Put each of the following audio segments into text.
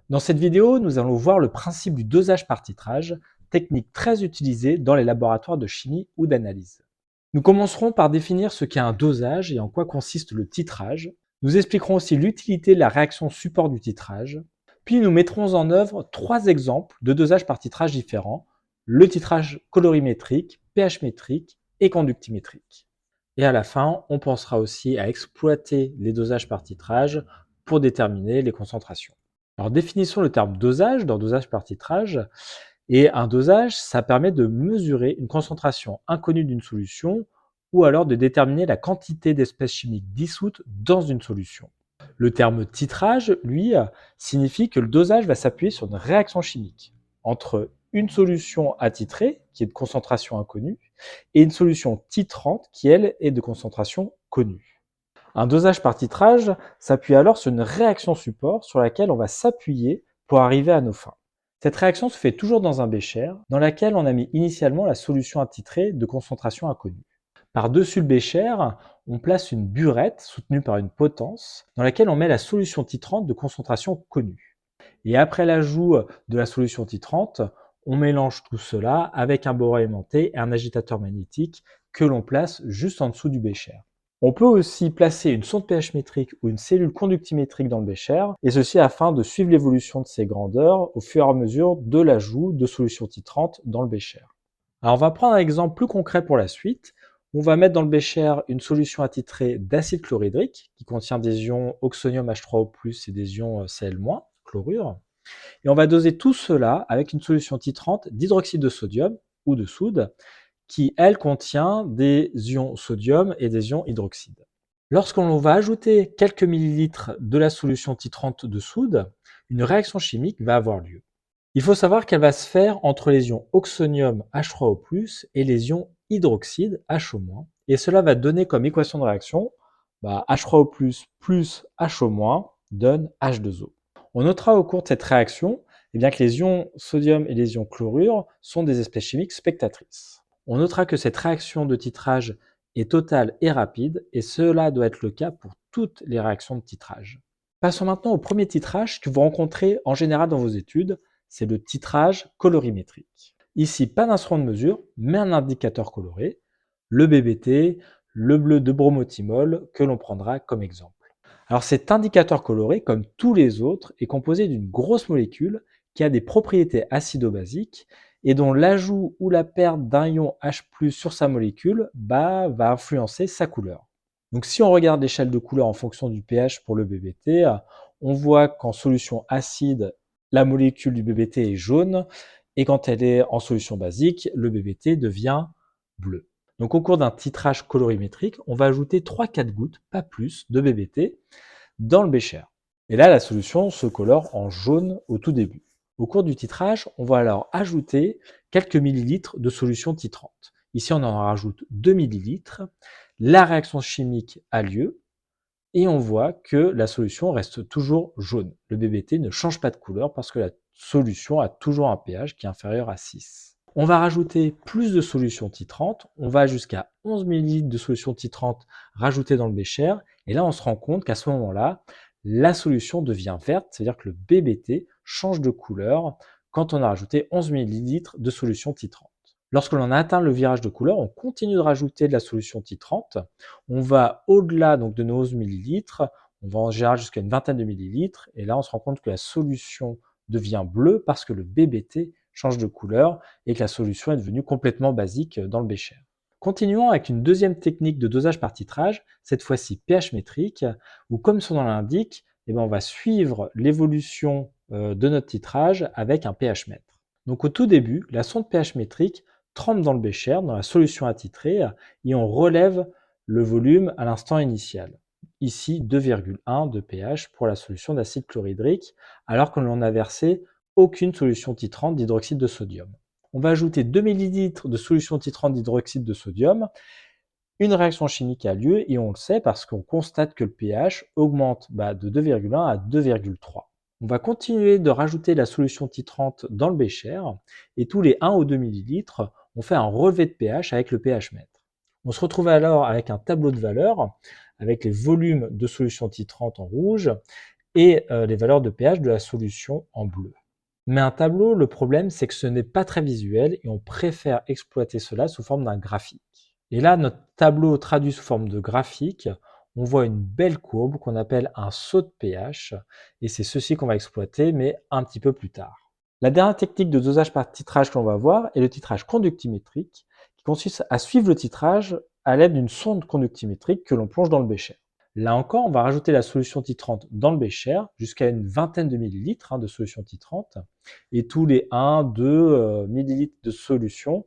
Dans cette vidéo, nous allons voir le principe du dosage par titrage, technique très utilisée dans les laboratoires de chimie ou d'analyse. Nous commencerons par définir ce qu'est un dosage et en quoi consiste le titrage. Nous expliquerons aussi l'utilité de la réaction support du titrage. Puis nous mettrons en œuvre 3 exemples de dosage par titrage différents, le titrage colorimétrique, pH métrique et conductimétrique. Et à la fin, on pensera aussi à exploiter les dosages par titrage pour déterminer les concentrations. Alors définissons le terme dosage dans dosage par titrage. Et un dosage, ça permet de mesurer une concentration inconnue d'une solution ou alors de déterminer la quantité d'espèces chimiques dissoutes dans une solution. Le terme titrage, lui, signifie que le dosage va s'appuyer sur une réaction chimique entre une solution attitrée, qui est de concentration inconnue, et une solution titrante, qui, elle, est de concentration connue. Un dosage par titrage s'appuie alors sur une réaction support sur laquelle on va s'appuyer pour arriver à nos fins. Cette réaction se fait toujours dans un bécher dans laquelle on a mis initialement la solution attitrée de concentration inconnue. Par-dessus le bécher, on place une burette soutenue par une potence dans laquelle on met la solution titrante de concentration connue. Et après l'ajout de la solution titrante, on mélange tout cela avec un bord aimanté et un agitateur magnétique que l'on place juste en dessous du bécher. On peut aussi placer une sonde pH métrique ou une cellule conductimétrique dans le bécher, et ceci afin de suivre l'évolution de ses grandeurs au fur et à mesure de l'ajout de solutions titrantes dans le bécher. Alors on va prendre un exemple plus concret pour la suite. On va mettre dans le bécher une solution attitrée d'acide chlorhydrique qui contient des ions oxonium H3O+, et des ions Cl-, chlorure. Et on va doser tout cela avec une solution titrante d'hydroxyde de sodium ou de soude, qui, elle, contient des ions sodium et des ions hydroxyde. Lorsqu'on va ajouter quelques millilitres de la solution titrante de soude, une réaction chimique va avoir lieu. Il faut savoir qu'elle va se faire entre les ions oxonium H3O+, et les ions hydroxyde HO-, et cela va donner comme équation de réaction H3O+, plus HO- donne H2O. On notera au cours de cette réaction que les ions sodium et les ions chlorure sont des espèces chimiques spectatrices. On notera que cette réaction de titrage est totale et rapide, et cela doit être le cas pour toutes les réactions de titrage. Passons maintenant au premier titrage que vous rencontrez en général dans vos études, c'est le titrage colorimétrique. Ici, pas d'instrument de mesure, mais un indicateur coloré, le BBT, le bleu de bromothymol, que l'on prendra comme exemple. Alors cet indicateur coloré, comme tous les autres, est composé d'une grosse molécule qui a des propriétés acido-basiques et dont l'ajout ou la perte d'un ion H+ sur sa molécule va influencer sa couleur. Donc si on regarde l'échelle de couleur en fonction du pH pour le BBT, on voit qu'en solution acide, la molécule du BBT est jaune, et quand elle est en solution basique, le BBT devient bleu. Donc au cours d'un titrage colorimétrique, on va ajouter 3-4 gouttes, pas plus, de BBT dans le bécher. Et là, la solution se colore en jaune au tout début. Au cours du titrage, on va alors ajouter quelques millilitres de solution titrante. Ici, on en rajoute 2 millilitres. La réaction chimique a lieu et on voit que la solution reste toujours jaune. Le BBT ne change pas de couleur parce que la solution a toujours un pH qui est inférieur à 6. On va rajouter plus de solution titrante. On va jusqu'à 11 millilitres de solution titrante rajoutée dans le bécher. Et là, on se rend compte qu'à ce moment-là, la solution devient verte, c'est-à-dire que le BBT change de couleur quand on a rajouté 11 millilitres de solution titrante. Lorsque l'on a atteint le virage de couleur, on continue de rajouter de la solution titrante. On va au-delà donc de nos 11 millilitres, on va en général jusqu'à une vingtaine de millilitres, et là on se rend compte que la solution devient bleue parce que le BBT change de couleur et que la solution est devenue complètement basique dans le bécher. Continuons avec une deuxième technique de dosage par titrage, cette fois-ci pH métrique, où comme son nom l'indique, on va suivre l'évolution de notre titrage avec un pH mètre. Donc au tout début, la sonde pH métrique trempe dans le bécher, dans la solution attitrée, et on relève le volume à l'instant initial. Ici 2,1 de pH pour la solution d'acide chlorhydrique, alors que l'on n'a versé aucune solution titrante d'hydroxyde de sodium. On va ajouter 2 ml de solution titrante d'hydroxyde de sodium. Une réaction chimique a lieu et on le sait parce qu'on constate que le pH augmente de 2,1 à 2,3. On va continuer de rajouter la solution titrante dans le bécher et tous les 1 ou 2 ml, on fait un relevé de pH avec le pH mètre. On se retrouve alors avec un tableau de valeurs avec les volumes de solution titrante en rouge et les valeurs de pH de la solution en bleu. Mais un tableau, le problème, c'est que ce n'est pas très visuel et on préfère exploiter cela sous forme d'un graphique. Et là, notre tableau traduit sous forme de graphique, on voit une belle courbe qu'on appelle un saut de pH, et c'est ceci qu'on va exploiter, mais un petit peu plus tard. La dernière technique de dosage par titrage que l'on va voir est le titrage conductimétrique, qui consiste à suivre le titrage à l'aide d'une sonde conductimétrique que l'on plonge dans le bécher. Là encore, on va rajouter la solution titrante dans le bécher, jusqu'à une vingtaine de millilitres de solution titrante, et tous les 1-2 millilitres de solution,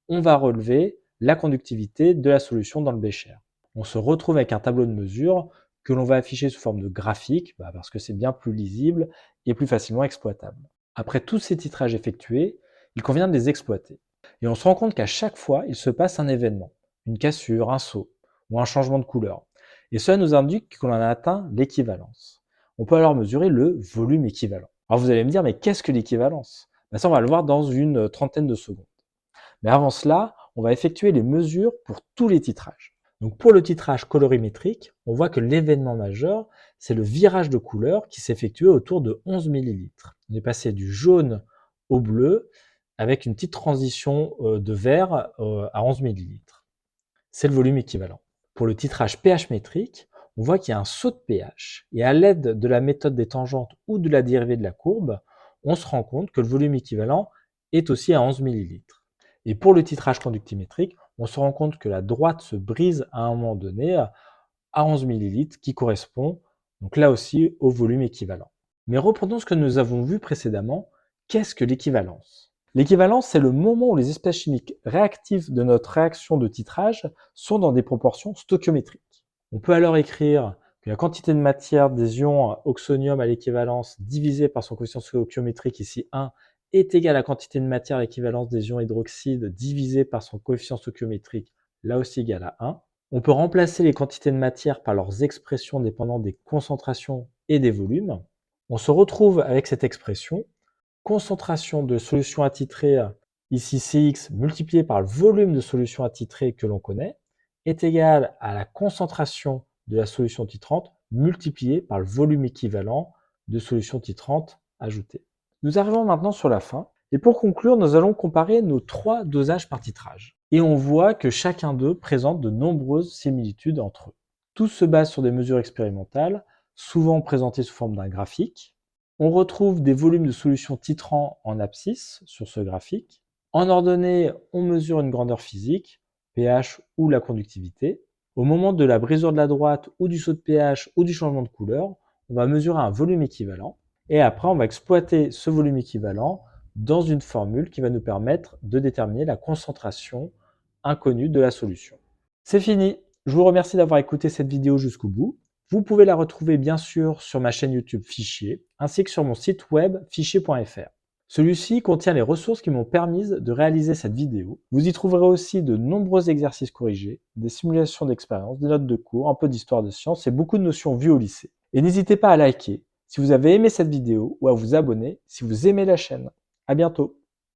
on va relever la conductivité de la solution dans le bécher. On se retrouve avec un tableau de mesure que l'on va afficher sous forme de graphique, parce que c'est bien plus lisible et plus facilement exploitable. Après tous ces titrages effectués, il convient de les exploiter. Et on se rend compte qu'à chaque fois, il se passe un événement, une cassure, un saut ou un changement de couleur. Et cela nous indique qu'on a atteint l'équivalence. On peut alors mesurer le volume équivalent. Alors vous allez me dire, mais qu'est-ce que l'équivalence? Ça, on va le voir dans une trentaine de secondes. Mais avant cela, on va effectuer les mesures pour tous les titrages. Donc pour le titrage colorimétrique, on voit que l'événement majeur, c'est le virage de couleur qui s'effectue autour de 11 millilitres. On est passé du jaune au bleu avec une petite transition de vert à 11 millilitres. C'est le volume équivalent. Pour le titrage pH métrique, on voit qu'il y a un saut de pH et à l'aide de la méthode des tangentes ou de la dérivée de la courbe, on se rend compte que le volume équivalent est aussi à 11 millilitres. Et pour le titrage conductimétrique, on se rend compte que la droite se brise à un moment donné à 11 millilitres qui correspond donc là aussi au volume équivalent. Mais reprenons ce que nous avons vu précédemment. Qu'est-ce que l'équivalence? L'équivalence, c'est le moment où les espèces chimiques réactives de notre réaction de titrage sont dans des proportions stoichiométriques. On peut alors écrire que la quantité de matière des ions oxonium à l'équivalence divisée par son coefficient stoichiométrique, ici 1, est égale à la quantité de matière à l'équivalence des ions hydroxyde divisé par son coefficient stoichiométrique, là aussi égal à 1. On peut remplacer les quantités de matière par leurs expressions dépendant des concentrations et des volumes. On se retrouve avec cette expression concentration de solution attitrée, ici Cx, multiplié par le volume de solution attitrée que l'on connaît, est égal à la concentration de la solution titrante multiplié par le volume équivalent de solution titrante ajoutée. Nous arrivons maintenant sur la fin, et pour conclure, nous allons comparer nos 3 dosages par titrage. Et on voit que chacun d'eux présente de nombreuses similitudes entre eux. Tous se basent sur des mesures expérimentales, souvent présentées sous forme d'un graphique. On retrouve des volumes de solution titrant en abscisse sur ce graphique. En ordonnée, on mesure une grandeur physique, pH ou la conductivité. Au moment de la brisure de la droite ou du saut de pH ou du changement de couleur, on va mesurer un volume équivalent. Et après, on va exploiter ce volume équivalent dans une formule qui va nous permettre de déterminer la concentration inconnue de la solution. C'est fini. Je vous remercie d'avoir écouté cette vidéo jusqu'au bout. Vous pouvez la retrouver bien sûr sur ma chaîne YouTube Fichier, ainsi que sur mon site web fichier.fr. Celui-ci contient les ressources qui m'ont permis de réaliser cette vidéo. Vous y trouverez aussi de nombreux exercices corrigés, des simulations d'expérience, des notes de cours, un peu d'histoire de sciences et beaucoup de notions vues au lycée. Et n'hésitez pas à liker si vous avez aimé cette vidéo ou à vous abonner si vous aimez la chaîne. À bientôt.